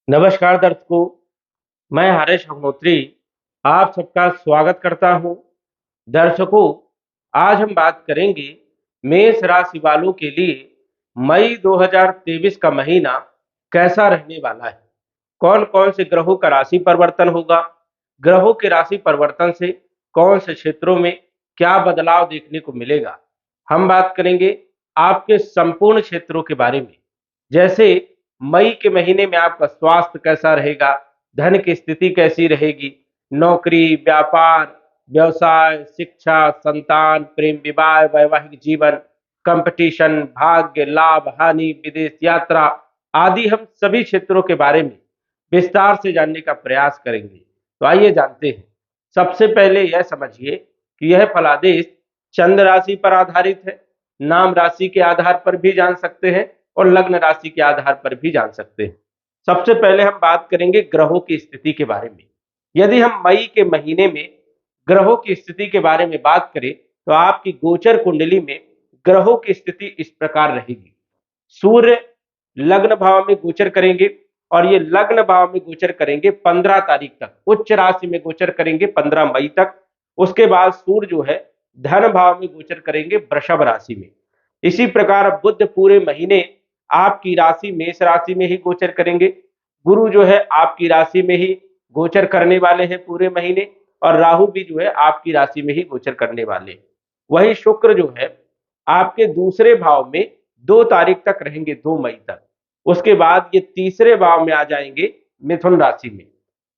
नमस्कार दर्शकों, मैं हरेश अग्नोत्री आप सबका स्वागत करता हूं। दर्शकों, आज हम बात करेंगे मेष राशि वालों के लिए मई 2023 का महीना कैसा रहने वाला है। कौन कौन से ग्रहों का राशि परिवर्तन होगा, ग्रहों के राशि परिवर्तन से कौन से क्षेत्रों में क्या बदलाव देखने को मिलेगा। हम बात करेंगे आपके संपूर्ण क्षेत्रों के बारे में, जैसे मई के महीने में आपका स्वास्थ्य कैसा रहेगा, धन की स्थिति कैसी रहेगी, नौकरी, व्यापार, व्यवसाय, शिक्षा, संतान, प्रेम विवाह, वैवाहिक जीवन, कंपटीशन, भाग्य, लाभ, हानि, विदेश यात्रा आदि हम सभी क्षेत्रों के बारे में विस्तार से जानने का प्रयास करेंगे। तो आइए जानते हैं। सबसे पहले यह समझिए कि यह फलादेश चंद्र राशि पर आधारित है। नाम राशि के आधार पर भी जान सकते हैं और लग्न राशि के आधार पर भी जान सकते हैं। सबसे पहले हम बात करेंगे ग्रहों की स्थिति के बारे में। यदि हम मई के महीने में ग्रहों की स्थिति के बारे में बात करें तो आपकी गोचर कुंडली में ग्रहों की स्थिति इस प्रकार रहेगी। सूर्य लग्न भाव में गोचर करेंगे और ये लग्न भाव में गोचर करेंगे 15 तारीख तक, उच्च राशि में गोचर करेंगे 15 मई तक। उसके बाद सूर्य जो है धन भाव में गोचर करेंगे वृषभ राशि में। इसी प्रकार बुध पूरे महीने आपकी राशि मेष राशि में ही गोचर करेंगे। गुरु जो है आपकी राशि में ही गोचर करने वाले हैं पूरे महीने, और राहु भी जो है आपकी राशि में ही गोचर करने वाले हैं। वही शुक्र जो है आपके दूसरे भाव में 2 तारीख तक रहेंगे, 2 मई तक। उसके बाद ये तीसरे भाव में आ जाएंगे मिथुन राशि में।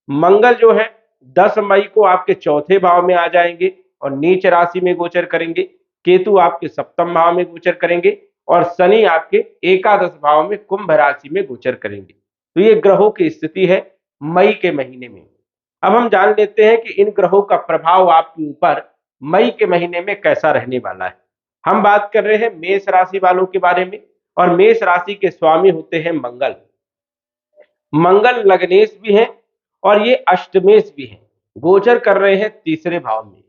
मंगल जो है 10 मई को आपके चौथे भाव में आ जाएंगे और नीच राशि में गोचर करेंगे। केतु आपके सप्तम भाव में गोचर करेंगे और शनि आपके एकादश भाव में कुंभ राशि में गोचर करेंगे। तो ये ग्रहों की स्थिति है मई के महीने में। अब हम जान लेते हैं कि इन ग्रहों का प्रभाव आपके ऊपर मई के महीने में कैसा रहने वाला है। हम बात कर रहे हैं मेष राशि वालों के बारे में, और मेष राशि के स्वामी होते हैं मंगल। मंगल लग्नेश भी हैं और ये अष्टमेश भी हैं। गोचर कर रहे हैं तीसरे भाव में।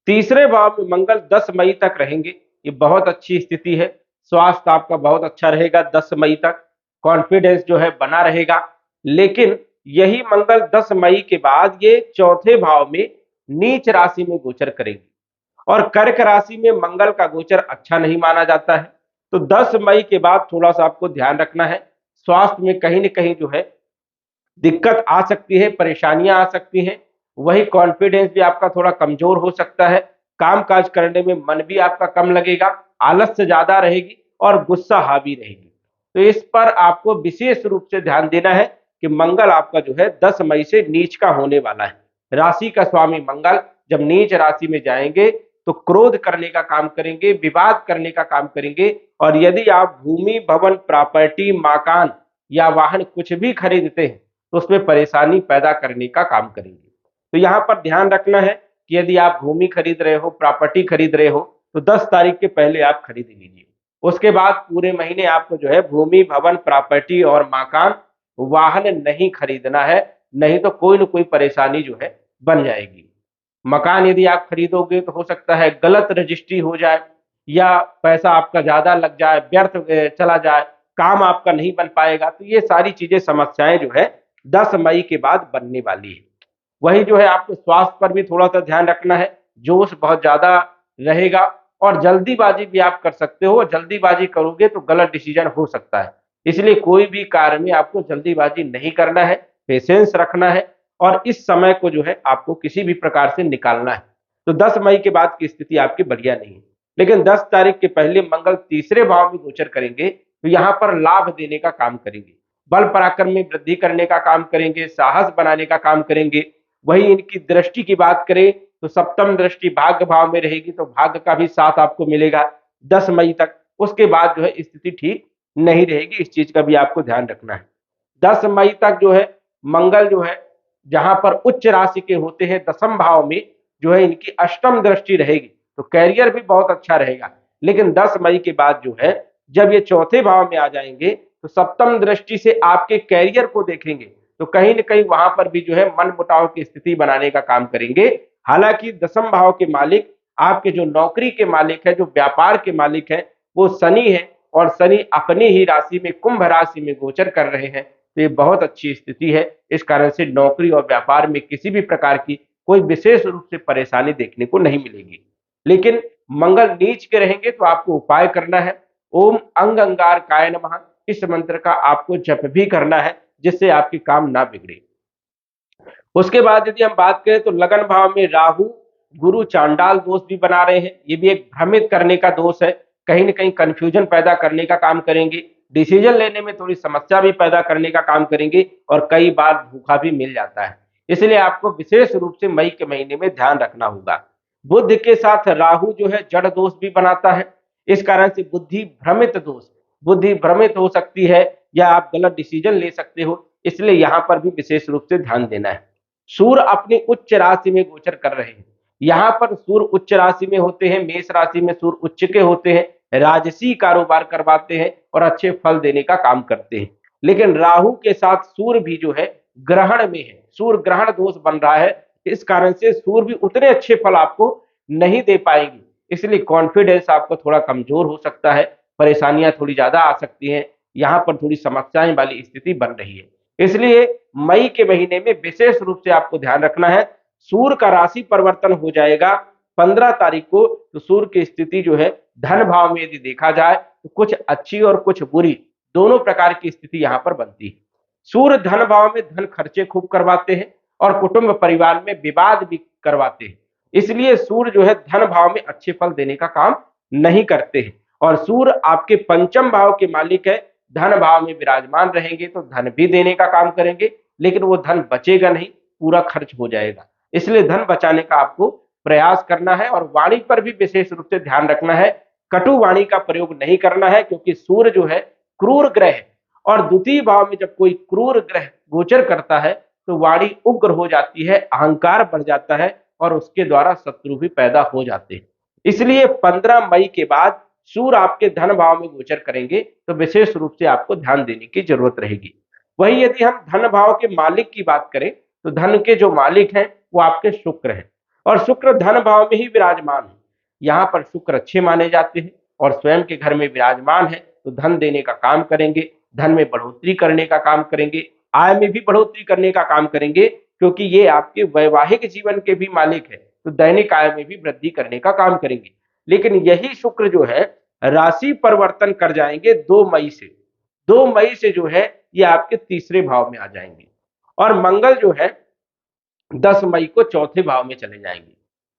तीसरे भाव में मंगल 10 मई तक रहेंगे। ये बहुत अच्छी स्थिति है। स्वास्थ्य आपका बहुत अच्छा रहेगा 10 मई तक। कॉन्फिडेंस जो है बना रहेगा। लेकिन यही मंगल 10 मई के बाद ये चौथे भाव में नीच राशि में गोचर करेंगे, और कर्क राशि में मंगल का गोचर अच्छा नहीं माना जाता है। तो 10 मई के बाद थोड़ा सा आपको ध्यान रखना है। स्वास्थ्य में कहीं न कहीं जो है दिक्कत आ सकती है, परेशानियां आ सकती हैं। वही कॉन्फिडेंस भी आपका थोड़ा कमजोर हो सकता है। काम काज करने में मन भी आपका कम लगेगा, आलस्य ज्यादा रहेगी और गुस्सा हावी रहेगी। तो इस पर आपको विशेष रूप से ध्यान देना है कि मंगल आपका जो है 10 मई से नीच का होने वाला है। राशि का स्वामी मंगल जब नीच राशि में जाएंगे तो क्रोध करने का काम करेंगे, विवाद करने का काम करेंगे। और यदि आप भूमि, भवन, प्रॉपर्टी, मकान या वाहन कुछ भी खरीदते हैं तो उसमें परेशानी पैदा करने का काम करेंगे। तो यहाँ पर ध्यान रखना है कि यदि आप भूमि खरीद रहे हो, प्रॉपर्टी खरीद रहे हो, तो 10 तारीख के पहले आप खरीद लीजिए। उसके बाद पूरे महीने आपको जो है भूमि, भवन, प्रॉपर्टी और मकान, वाहन नहीं खरीदना है, नहीं तो कोई न कोई परेशानी जो है बन जाएगी। मकान यदि आप खरीदोगे तो हो सकता है गलत रजिस्ट्री हो जाए, या पैसा आपका ज्यादा लग जाए, व्यर्थ चला जाए, काम आपका नहीं बन पाएगा। तो ये सारी चीजें, समस्याएं जो है 10 मई के बाद बनने वाली है। वही जो है आपको स्वास्थ्य पर भी थोड़ा सा ध्यान रखना है। जोश बहुत ज्यादा रहेगा और जल्दीबाजी भी आप कर सकते हो। जल्दीबाजी करोगे तो गलत डिसीजन हो सकता है। इसलिए कोई भी कार्य में आपको जल्दीबाजी नहीं करना है, पेशेंस रखना है और इस समय को जो है आपको किसी भी प्रकार से निकालना है। तो 10 मई के बाद की स्थिति आपकी बढ़िया नहीं है। लेकिन 10 तारीख के पहले मंगल तीसरे भाव में गोचर करेंगे तो यहाँ पर लाभ देने का काम करेंगे, बल पराक्रम में वृद्धि करने का काम करेंगे, साहस बनाने का काम करेंगे। वही इनकी दृष्टि की बात करें तो सप्तम दृष्टि भाग्य भाव में रहेगी, तो भाग्य का भी साथ आपको मिलेगा 10 मई तक। उसके बाद जो है स्थिति ठीक नहीं रहेगी, इस चीज का भी आपको ध्यान रखना है। 10 मई तक जो है मंगल जो है जहां पर उच्च राशि के होते हैं दसम भाव में, जो है इनकी अष्टम दृष्टि रहेगी, तो कैरियर भी बहुत अच्छा रहेगा। लेकिन 10 मई के बाद जो है जब ये चौथे भाव में आ जाएंगे तो सप्तम दृष्टि से आपके कैरियर को देखेंगे, तो कहीं न कहीं वहां पर भी जो है मन मुटाव की स्थिति बनाने का काम करेंगे। हालांकि दसम भाव के मालिक, आपके जो नौकरी के मालिक है, जो व्यापार के मालिक है, वो शनि है, और शनि अपनी ही राशि में कुंभ राशि में गोचर कर रहे हैं। तो ये बहुत अच्छी स्थिति है। इस कारण से नौकरी और व्यापार में किसी भी प्रकार की कोई विशेष रूप से परेशानी देखने को नहीं मिलेगी। लेकिन मंगल नीच के रहेंगे तो आपको उपाय करना है, ओम अंग अंगारकाय नमः इस मंत्र का आपको जप भी करना है, जिससे आपके काम ना बिगड़े। उसके बाद यदि हम बात करें तो लगन भाव में राहु गुरु चांडाल दोष भी बना रहे हैं। ये भी एक भ्रमित करने का दोष है, कहीं ना कहीं कंफ्यूजन पैदा करने का काम करेंगे, डिसीजन लेने में थोड़ी समस्या भी पैदा करने का काम करेंगे और कई बार धोखा भी मिल जाता है। इसलिए आपको विशेष रूप से मई के महीने में ध्यान रखना होगा। बुध के साथ राहु जो है जड़ दोष भी बनाता है। इस कारण से बुद्धि भ्रमित हो सकती है या आप गलत डिसीजन ले सकते हो। इसलिए यहां पर भी विशेष रूप से ध्यान देना है। सूर्य अपनी उच्च राशि में गोचर कर रहे हैं। यहाँ पर सूर्य उच्च राशि में होते हैं, मेष राशि में सूर्य उच्च के होते हैं, राजसी कारोबार करवाते हैं और अच्छे फल देने का काम करते हैं। लेकिन राहु के साथ सूर्य भी जो है ग्रहण में है, सूर्य ग्रहण दोष बन रहा है। इस कारण से सूर्य भी उतने अच्छे फल आपको नहीं दे पाएंगे। इसलिए कॉन्फिडेंस आपको थोड़ा कमजोर हो सकता है, परेशानियां थोड़ी ज्यादा आ सकती हैं, यहाँ पर थोड़ी समस्याएं वाली स्थिति बन रही है। इसलिए मई के महीने में विशेष रूप से आपको ध्यान रखना है। सूर्य का राशि परिवर्तन हो जाएगा 15 तारीख को, तो सूर्य की स्थिति जो है धन भाव में यदि देखा जाए तो कुछ अच्छी और कुछ बुरी दोनों प्रकार की स्थिति यहाँ पर बनती है। सूर्य धन भाव में धन खर्चे खूब करवाते हैं और कुटुंब परिवार में विवाद भी करवाते हैं। इसलिए सूर्य जो है धन भाव में अच्छे फल देने का काम नहीं करते हैं। और सूर्य आपके पंचम भाव के मालिक है, धन भाव में विराजमान रहेंगे तो धन भी देने का काम करेंगे, लेकिन वो धन बचेगा नहीं, पूरा खर्च हो जाएगा। इसलिए धन बचाने का आपको प्रयास करना है और वाणी पर भी विशेष रूप से ध्यान रखना है। कटु वाणी का प्रयोग नहीं करना है, क्योंकि सूर्य जो है क्रूर ग्रह है और द्वितीय भाव में जब कोई क्रूर ग्रह गोचर करता है तो वाणी उग्र हो जाती है, अहंकार बढ़ जाता है और उसके द्वारा शत्रु भी पैदा हो जाते हैं। इसलिए 15 मई के बाद सूर्य आपके धन भाव में गोचर करेंगे तो विशेष रूप से आपको ध्यान देने की जरूरत रहेगी। वही यदि हम धन भाव के मालिक की बात करें तो धन के जो मालिक हैं वो आपके शुक्र हैं और शुक्र धन भाव में ही विराजमान है। यहाँ पर शुक्र अच्छे माने जाते हैं और स्वयं के घर में विराजमान है तो धन देने का काम करेंगे, धन में बढ़ोतरी करने का काम करेंगे, आय में भी बढ़ोतरी करने का काम करेंगे, क्योंकि ये आपके वैवाहिक जीवन के भी मालिक है तो दैनिक आय में भी वृद्धि करने का काम करेंगे। लेकिन यही शुक्र जो है राशि परिवर्तन कर जाएंगे 2 मई से। 2 मई से जो है ये आपके तीसरे भाव में आ जाएंगे और मंगल जो है 10 मई को चौथे भाव में चले जाएंगे।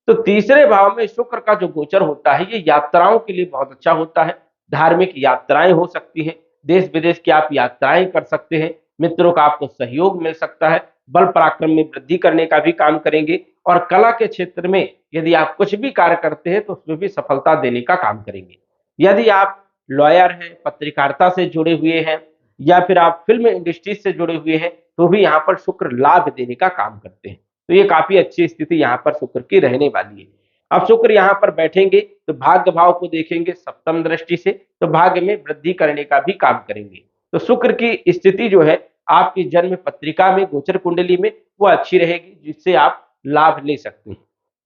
तो तीसरे भाव में शुक्र का जो गोचर होता है ये यात्राओं के लिए बहुत अच्छा होता है। धार्मिक यात्राएं हो सकती हैं, देश विदेश की आप यात्राएं कर सकते हैं, मित्रों का आपको सहयोग मिल सकता है, बल पराक्रम में वृद्धि करने का भी काम करेंगे और कला के क्षेत्र में यदि आप कुछ भी कार्य करते हैं तो उसमें भी सफलता देने का काम करेंगे। यदि आप लॉयर हैं, पत्रकारिता से जुड़े हुए हैं या फिर आप फिल्म इंडस्ट्री से जुड़े हुए हैं तो भी यहाँ पर शुक्र लाभ देने का काम करते हैं। तो ये काफी अच्छी स्थिति यहाँ पर शुक्र की रहने वाली है। अब शुक्र यहाँ पर बैठेंगे तो भाग्य भाव को देखेंगे सप्तम दृष्टि से, तो भाग्य में वृद्धि करने का भी काम करेंगे। तो शुक्र की स्थिति जो है आपकी जन्म पत्रिका में गोचर कुंडली में वो अच्छी रहेगी, जिससे आप लाभ ले सकते हैं।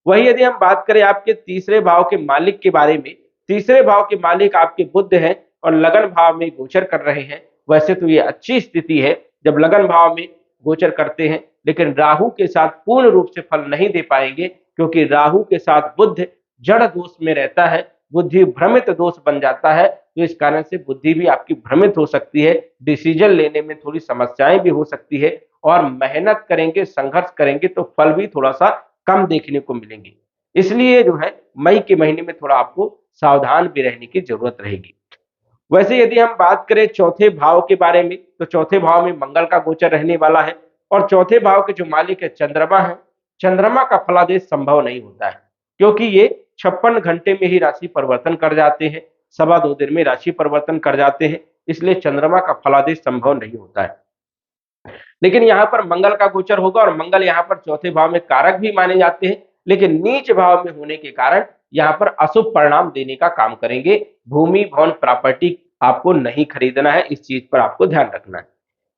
वही यदि हम बात करें आपके तीसरे भाव के मालिक के बारे में, तीसरे भाव के मालिक आपके बुध हैं और लगन भाव में गोचर कर रहे हैं। वैसे तो ये अच्छी स्थिति है जब लगन भाव में गोचर करते हैं, लेकिन राहु के साथ पूर्ण रूप से फल नहीं दे पाएंगे, क्योंकि राहु के साथ बुध जड़ दोष में रहता है, बुद्धि भ्रमित दोष बन जाता है। तो इस कारण से बुद्धि भी आपकी भ्रमित हो सकती है, डिसीजन लेने में थोड़ी समस्याएं भी हो सकती है और मेहनत करेंगे, संघर्ष करेंगे तो फल भी थोड़ा सा कम देखने को मिलेंगे। इसलिए जो है मई के महीने में थोड़ा आपको सावधान भी रहने की जरूरत रहेगी। वैसे यदि हम बात करें चौथे भाव के बारे में तो चौथे भाव में मंगल का गोचर रहने वाला है और चौथे भाव के जो मालिक है चंद्रमा है। चंद्रमा का फलादेश संभव नहीं होता है, क्योंकि ये 56 घंटे में ही राशि परिवर्तन कर जाते हैं, 2.25 दिन में राशि परिवर्तन कर जाते हैं। इसलिए चंद्रमा का फलादेश संभव नहीं होता है। लेकिन यहाँ पर मंगल का गोचर होगा और मंगल यहाँ पर चौथे भाव में कारक भी माने जाते हैं, लेकिन नीच भाव में होने के कारण यहाँ पर अशुभ परिणाम देने का काम करेंगे। भूमि भवन प्रॉपर्टी आपको नहीं खरीदना है, इस चीज पर आपको ध्यान रखना है।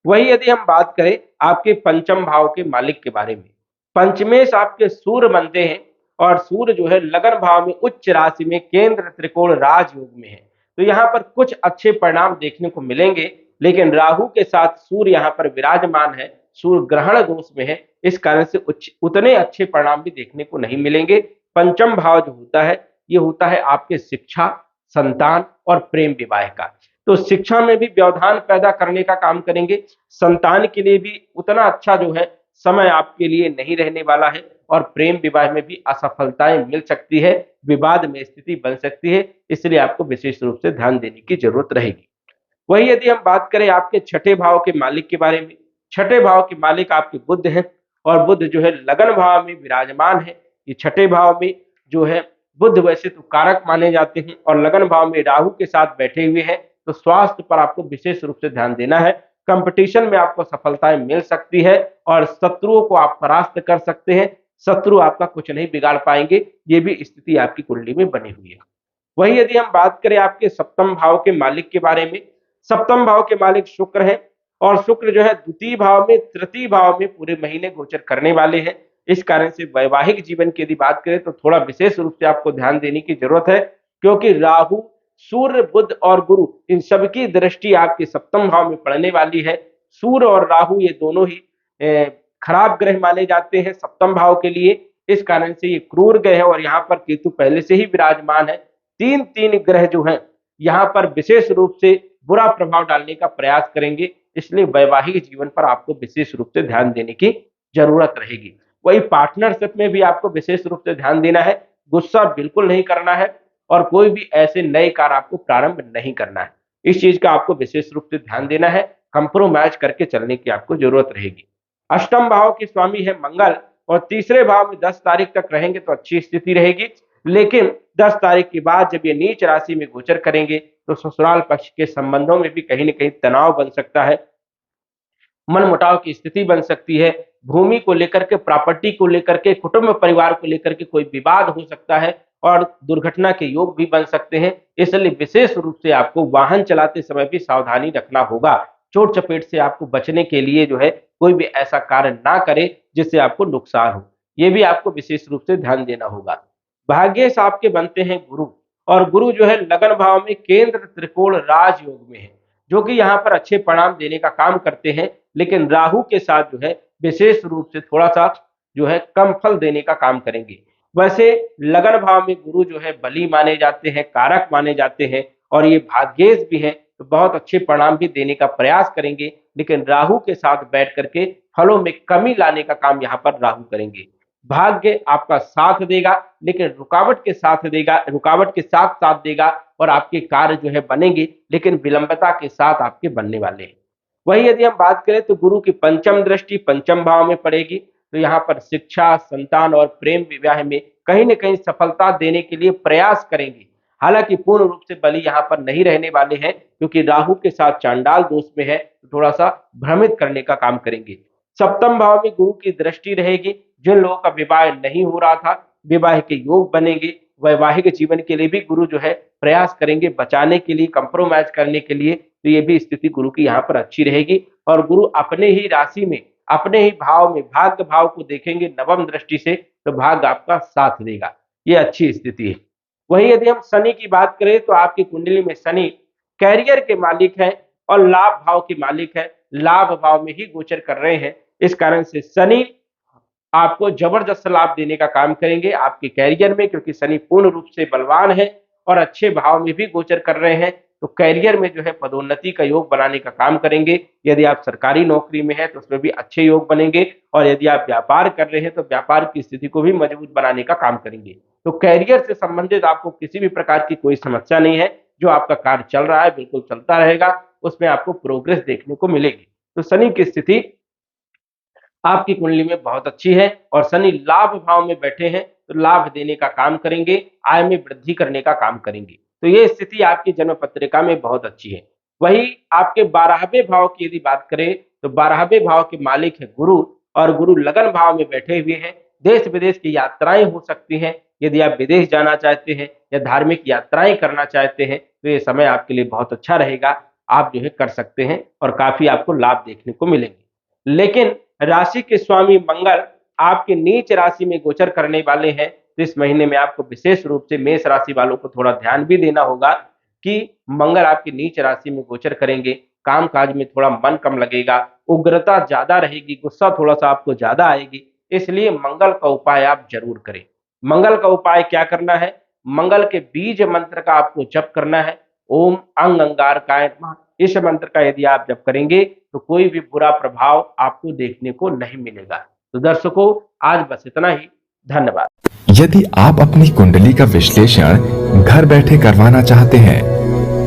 वही यदि हम बात करें आपके पंचम भाव के मालिक के बारे में, पंचमेश आपके सूर्य बनते हैं और सूर्य जो है लगन भाव में उच्च राशि में केंद्र त्रिकोण राजयोग में है। तो यहाँ पर कुछ अच्छे परिणाम देखने को मिलेंगे, लेकिन राहु के साथ सूर्य यहाँ पर विराजमान है, सूर्य ग्रहण दोष में है, इस कारण से उतने अच्छे परिणाम भी देखने को नहीं मिलेंगे। पंचम भाव जो होता है ये होता है आपके शिक्षा, संतान और प्रेम विवाह का। तो शिक्षा में भी व्यवधान पैदा करने का काम करेंगे, संतान के लिए भी उतना अच्छा जो है समय आपके लिए नहीं रहने वाला है, और प्रेम विवाह में भी असफलताएं मिल सकती है, विवाद में स्थिति बन सकती है, इसलिए आपको विशेष रूप से ध्यान देने की जरूरत रहेगी। वही यदि हम बात करें आपके छठे भाव के मालिक के बारे में, छठे भाव के मालिक आपके बुध हैं, और बुध जो है लगन भाव में विराजमान है। ये छठे भाव में जो है बुध वैसे तो कारक माने जाते हैं, और लगन भाव में राहु के साथ बैठे हुए हैं, तो स्वास्थ्य पर आपको विशेष रूप से ध्यान देना है। कंपटीशन में आपको सफलताएं मिल सकती है, और शत्रुओं को आप परास्त कर सकते हैं, शत्रु आपका कुछ नहीं बिगाड़ पाएंगे, ये भी स्थिति आपकी कुंडली में बनी हुई है। वही यदि हम बात करें आपके सप्तम भाव के मालिक के बारे में, सप्तम भाव के मालिक शुक्र हैं, और शुक्र जो है द्वितीय भाव में, तृतीय भाव में पूरे महीने गोचर करने वाले हैं। इस कारण से वैवाहिक जीवन की यदि बात करें तो थोड़ा विशेष रूप से आपको ध्यान देने की जरूरत है, क्योंकि राहु, सूर्य, बुध और गुरु इन सबकी दृष्टि आपके सप्तम भाव में पड़ने वाली है। सूर्य और राहु ये दोनों ही खराब ग्रह माने जाते हैं सप्तम भाव के लिए, इस कारण से ये क्रूर ग्रह है, और यहाँ पर केतु पहले से ही विराजमान है। तीन तीन ग्रह जो हैं यहाँ पर विशेष रूप से बुरा प्रभाव डालने का प्रयास करेंगे, इसलिए वैवाहिक जीवन पर आपको विशेष रूप से ध्यान देने की जरूरत रहेगी। वही पार्टनरशिप में भी आपको विशेष रूप से ध्यान देना है, गुस्सा बिल्कुल नहीं करना है, और कोई भी ऐसे नए कार्य आपको प्रारंभ नहीं करना है, इस चीज का आपको विशेष रूप से ध्यान देना है, कंप्रोमाइज करके चलने की आपको जरूरत रहेगी। अष्टम भाव के स्वामी है मंगल, और तीसरे भाव में 10 तारीख तक रहेंगे तो अच्छी स्थिति रहेगी, लेकिन 10 तारीख के बाद जब ये नीच राशि में गोचर करेंगे तो ससुराल पक्ष के संबंधों में भी कहीं न कहीं तनाव बन सकता है, मनमुटाव की स्थिति बन सकती है, भूमि को लेकर के, प्रॉपर्टी को लेकर के, कुटुंब परिवार को लेकर के कोई विवाद हो सकता है, और दुर्घटना के योग भी बन सकते हैं। इसलिए विशेष रूप से आपको वाहन चलाते समय भी सावधानी रखना होगा, चोट चपेट से आपको बचने के लिए जो है कोई भी ऐसा कार्य ना करे जिससे आपको नुकसान हो, ये भी आपको विशेष रूप से ध्यान देना होगा। भाग्येश आपके बनते हैं गुरु, और गुरु जो है लगन भाव में केंद्र त्रिकोण राज योग में है, जो कि यहाँ पर अच्छे परिणाम देने का काम करते हैं, लेकिन राहु के साथ जो है विशेष रूप से थोड़ा सा जो है कम फल देने का काम करेंगे। वैसे लगन भाव में गुरु जो है बली माने जाते हैं, कारक माने जाते हैं, और ये भाग्येश भी है, तो बहुत अच्छे परिणाम भी देने का प्रयास करेंगे, लेकिन राहु के साथ बैठ करके फलों में कमी लाने का काम यहाँ पर राहु करेंगे। भाग्य आपका साथ देगा, लेकिन रुकावट के साथ साथ देगा, और आपके कार्य जो है बनेंगे, लेकिन विलंबता के साथ आपके बनने वाले हैं। वही यदि हम बात करें तो गुरु की पंचम दृष्टि पंचम भाव में पड़ेगी, तो यहाँ पर शिक्षा, संतान और प्रेम विवाह में कहीं न कहीं सफलता देने के लिए प्रयास करेंगे। हालांकि पूर्ण रूप से बली यहाँ पर नहीं रहने वाले हैं, क्योंकि राहु के साथ चांडाल दोष में है, तो थोड़ा सा भ्रमित करने का काम करेंगे। सप्तम भाव में गुरु की दृष्टि रहेगी, जिन लोगों का विवाह नहीं हो रहा था, विवाह के योग बनेंगे। वैवाहिक जीवन के लिए भी गुरु जो है प्रयास करेंगे बचाने के लिए, कंप्रोमाइज करने के लिए, तो ये भी स्थिति गुरु की यहाँ पर अच्छी रहेगी, और गुरु अपने ही राशि में, अपने ही भाव में, भाग्य भाव को देखेंगे नवम दृष्टि से, तो भाग्य आपका साथ देगा, ये अच्छी स्थिति है। वही यदि हम शनि की बात करें तो आपकी कुंडली में शनि कैरियर के मालिक है, और लाभ भाव के मालिक है, लाभ भाव में ही गोचर कर रहे हैं, इस कारण से शनि आपको जबरदस्त लाभ देने का काम करेंगे आपके कैरियर में, क्योंकि शनि पूर्ण रूप से बलवान है, और अच्छे भाव में भी गोचर कर रहे हैं, तो कैरियर में जो है पदोन्नति का योग बनाने का काम करेंगे। यदि आप सरकारी नौकरी में हैं तो उसमें भी अच्छे योग बनेंगे, और यदि आप व्यापार कर रहे हैं तो व्यापार की स्थिति को भी मजबूत बनाने का काम करेंगे। तो कैरियर से संबंधित आपको किसी भी प्रकार की कोई समस्या नहीं है, जो आपका कार्य चल रहा है बिल्कुल चलता रहेगा, उसमें आपको प्रोग्रेस देखने को मिलेगी। तो शनि की स्थिति आपकी कुंडली में बहुत अच्छी है, और शनि लाभ भाव में बैठे हैं, तो लाभ देने का काम करेंगे, आय में वृद्धि करने का काम करेंगे, तो ये स्थिति आपकी जन्म पत्रिका में बहुत अच्छी है। वही आपके 12वें भाव की यदि बात करें तो 12वें भाव के मालिक है गुरु, और गुरु लगन भाव में बैठे हुए हैं। देश विदेश की यात्राएं हो सकती हैं, यदि आप विदेश जाना चाहते हैं या धार्मिक यात्राएं करना चाहते हैं तो ये समय आपके लिए बहुत अच्छा रहेगा, आप जो है कर सकते हैं, और काफी आपको लाभ देखने को मिलेंगे। लेकिन राशि के स्वामी मंगल आपके नीच राशि में गोचर करने वाले हैं, तो इस महीने में आपको विशेष रूप से मेष राशि वालों को थोड़ा ध्यान भी देना होगा कि मंगल आपकी नीच राशि में गोचर करेंगे, कामकाज में थोड़ा मन कम लगेगा, उग्रता ज्यादा रहेगी, गुस्सा थोड़ा सा आपको ज्यादा आएगी। इसलिए मंगल का उपाय आप जरूर करें। मंगल का उपाय क्या करना है? मंगल के बीज मंत्र का आपको जप करना है। ओम अंग अंगारकाय नमः। इस मंत्र का यदि आप जप करेंगे तो कोई भी बुरा प्रभाव आपको देखने को नहीं मिलेगा। तो दर्शकों, आज बस इतना ही। धन्यवाद। यदि आप अपनी कुंडली का विश्लेषण घर बैठे करवाना चाहते हैं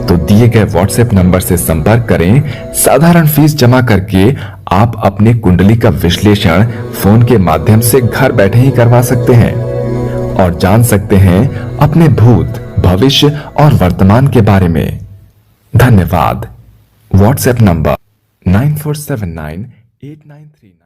तो दिए गए व्हाट्सएप नंबर से संपर्क करें। साधारण फीस जमा करके आप अपनी कुंडली का विश्लेषण फोन के माध्यम से घर बैठे ही करवा सकते हैं और जान सकते हैं अपने भूत, भविष्य और वर्तमान के बारे में। धन्यवाद। WhatsApp number 94798939